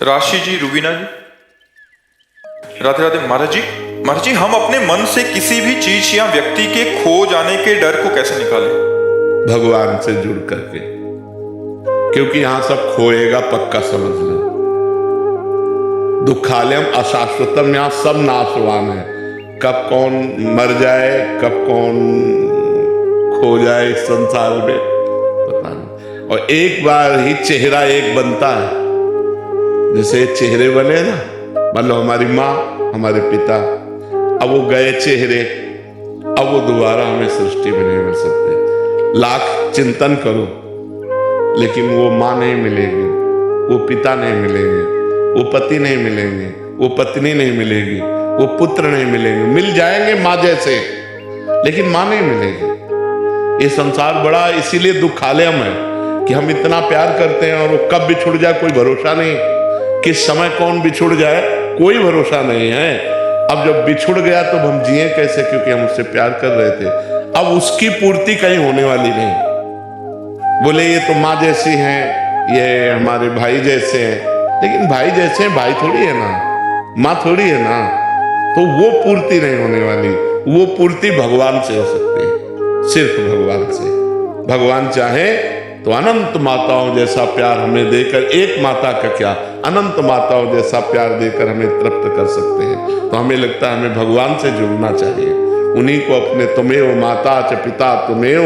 राशि जी, रुबीना जी, राधे राधे। महाराज जी, हम अपने मन से किसी भी चीज या व्यक्ति के खो जाने के डर को कैसे निकालें? भगवान से जुड़ करके, क्योंकि यहां सब खोएगा, पक्का समझ लो। दुखालयम अशाश्वतम, यहां सब नाशवान है। कब कौन मर जाए, कब कौन खो जाए इस संसार में पता नहीं। और एक बार ही चेहरा एक बनता है, जैसे चेहरे बने ना, मान लो हमारी माँ, हमारे पिता, अब वो गए चेहरे, अब वो दोबारा हमें सृष्टि में नहीं मिल सकते। लाख चिंतन करो लेकिन वो माँ नहीं मिलेगी, वो पिता नहीं मिलेंगे, वो पति नहीं मिलेंगे, वो पत्नी नहीं मिलेगी, वो पुत्र नहीं मिलेंगे। मिल जाएंगे माँ जैसे, लेकिन माँ नहीं मिलेगी। ये संसार बड़ा इसीलिए दुखालयम है कि हम इतना प्यार करते हैं और वो कब बिछुड़ जाए कोई भरोसा नहीं, किस समय कौन बिछुड़ जाए कोई भरोसा नहीं है। अब जब बिछुड़ गया तो हम जिए कैसे, क्योंकि हम उससे प्यार कर रहे थे। अब उसकी पूर्ति कहीं होने वाली नहीं। बोले ये तो माँ जैसी हैं, ये हमारे भाई जैसे हैं, लेकिन भाई जैसे हैं, भाई थोड़ी है ना, माँ थोड़ी है ना, तो वो पूर्ति नहीं होने वाली। वो पूर्ति भगवान से हो सकती है, सिर्फ भगवान से। भगवान चाहे तो अनंत माताओं जैसा प्यार हमें देकर, एक माता का क्या, अनंत माताओं जैसा प्यार देकर हमें तृप्त कर सकते हैं। तो हमें लगता है हमें भगवान से जुड़ना चाहिए, उन्हीं को अपने तुमेव माता च पिता तुमेव,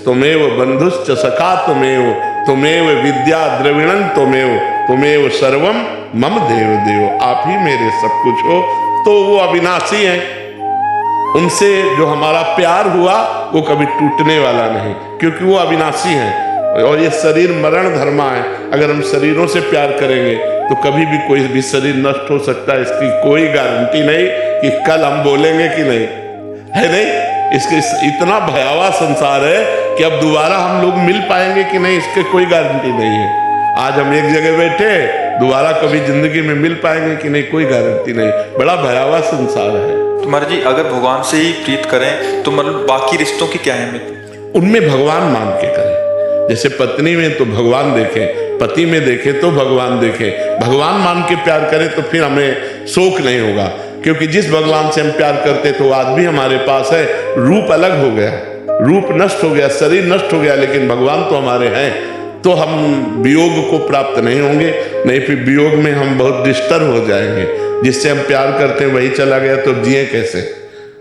तुमेव बंधुश्च सखा तुमेव, तुमेव विद्या द्रविणं तुमेव, तुमेव सर्वम मम देव देव। आप ही मेरे सब कुछ हो। तो वो अविनाशी हैं, उनसे जो हमारा प्यार हुआ वो कभी टूटने वाला नहीं, क्योंकि वो अविनाशी हैं। और ये शरीर मरण धर्मा है। अगर हम शरीरों से प्यार करेंगे तो कभी भी कोई भी शरीर नष्ट हो सकता है, इसकी कोई गारंटी नहीं कि कल हम बोलेंगे कि नहीं है। नहीं, इसके इतना भयावह संसार है कि अब दोबारा हम लोग मिल पाएंगे कि नहीं, इसके कोई गारंटी नहीं है। आज हम एक जगह बैठे, दोबारा कभी जिंदगी में मिल पाएंगे कि नहीं, कोई गारंटी नहीं। बड़ा भयावह संसार है। तो महाराज जी, अगर भगवान से ही प्रीत करें तो मतलब बाकी रिश्तों की क्या अहमियत? उनमें भगवान मान के करें। जैसे पत्नी में तो भगवान देखे, पति में देखे तो भगवान देखे। भगवान मान के प्यार करें तो फिर हमें शोक नहीं होगा, क्योंकि जिस भगवान से हम प्यार करते तो आज भी हमारे पास है। रूप अलग हो गया, रूप नष्ट हो गया, शरीर नष्ट हो गया, लेकिन भगवान तो हमारे हैं। तो हम वियोग को प्राप्त नहीं होंगे, नहीं फिर वियोग में हम बहुत डिस्टर्ब हो जाएंगे। जिससे हम प्यार करते हैं वही चला गया तो जिए कैसे,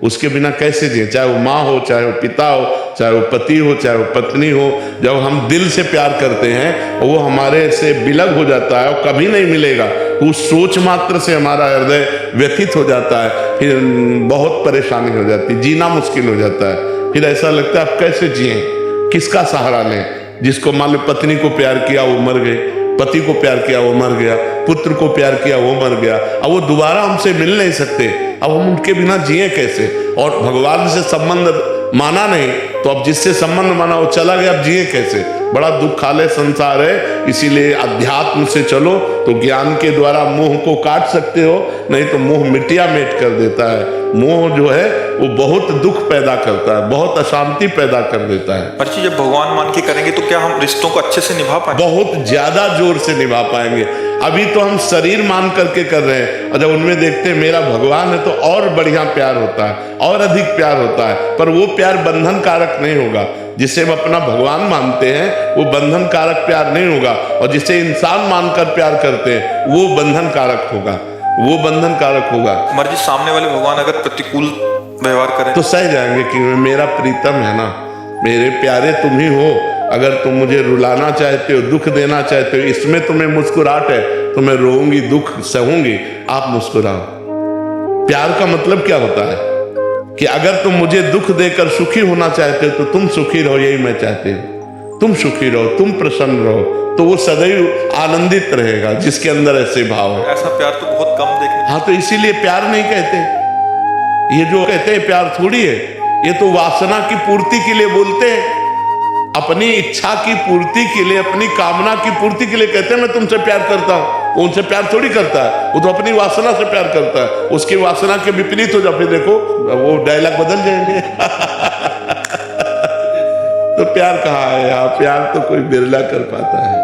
उसके बिना कैसे जिए? चाहे वो माँ हो, चाहे वो पिता हो, चाहे वो पति हो, चाहे वो पत्नी हो। जब हम दिल से प्यार करते हैं वो हमारे से विलग हो जाता है और कभी नहीं मिलेगा। उस सोच मात्र से हमारा हृदय व्यथित हो जाता है, फिर बहुत परेशानी हो जाती है, जीना मुश्किल हो जाता है। फिर ऐसा लगता है अब कैसे जिए, किसका सहारा लें? जिसको मान लो पत्नी को प्यार किया वो मर गए, पति को प्यार किया वो मर गया, पुत्र को प्यार किया वो मर गया, अब वो दोबारा हमसे मिल नहीं सकते। अब हम उनके बिना जिए कैसे? और भगवान से संबंध माना नहीं तो अब जिससे संबंध माना वो चला गया, अब जिए कैसे? बड़ा दुखालय संसार है। इसीलिए अध्यात्म से चलो तो ज्ञान के द्वारा मोह को काट सकते हो, नहीं तो मोह मिटिया मेट कर देता है। मोह जो है वो बहुत दुख पैदा करता है, बहुत अशांति पैदा कर देता है। पर जब भगवान मान के करेंगे तो क्या हम रिश्तों को अच्छे से निभा पाएंगे? बहुत ज्यादा जोर से निभा पाएंगे। अभी तो हम शरीर मान करके कर रहे हैं, और जब उनमें देखते हैं मेरा भगवान है तो और बढ़िया प्यार होता है, और अधिक प्यार होता है। पर वो प्यार बंधन कारक नहीं होगा। जिसे हम अपना भगवान मानते हैं वो बंधन कारक प्यार नहीं होगा, और जिसे इंसान मानकर प्यार करते हैं वो बंधन कारक होगा, वो बंधन कारक होगा। महाराज जी, सामने वाले भगवान अगर प्रतिकूल व्यवहार करें तो सह जाएंगे कि मेरा प्रीतम है ना, मेरे प्यारे तुम ही हो। अगर तुम मुझे रुलाना चाहते हो, दुख देना चाहते हो, इसमें तुम्हें मुस्कुराहट है तो मैं रोऊंगी, दुख सहूंगी, आप मुस्कुराओ। प्यार का मतलब क्या होता है कि अगर तुम मुझे दुख देकर सुखी होना चाहते हो तो तुम सुखी रहो, यही मैं चाहती हूँ। तुम सुखी रहो, तुम प्रसन्न रहो, तो वो सदैव आनंदित रहेगा जिसके अंदर ऐसे भाव है। ऐसा प्यार तो बहुत कम देखने। हाँ, तो इसीलिए प्यार नहीं कहते। ये जो कहते हैं प्यार थोड़ी है, ये तो वासना की पूर्ति के लिए बोलते हैं, अपनी इच्छा की पूर्ति के लिए, अपनी कामना की पूर्ति के लिए कहते हैं मैं तुमसे प्यार करता हूं। वो उनसे प्यार थोड़ी करता है, वो तो अपनी वासना से प्यार करता है। उसकी वासना के विपरीत हो जाए फिर देखो वो डायलॉग बदल जाएंगे। तो प्यार कहाँ है यहाँ? प्यार तो कोई बिरला कर पाता है।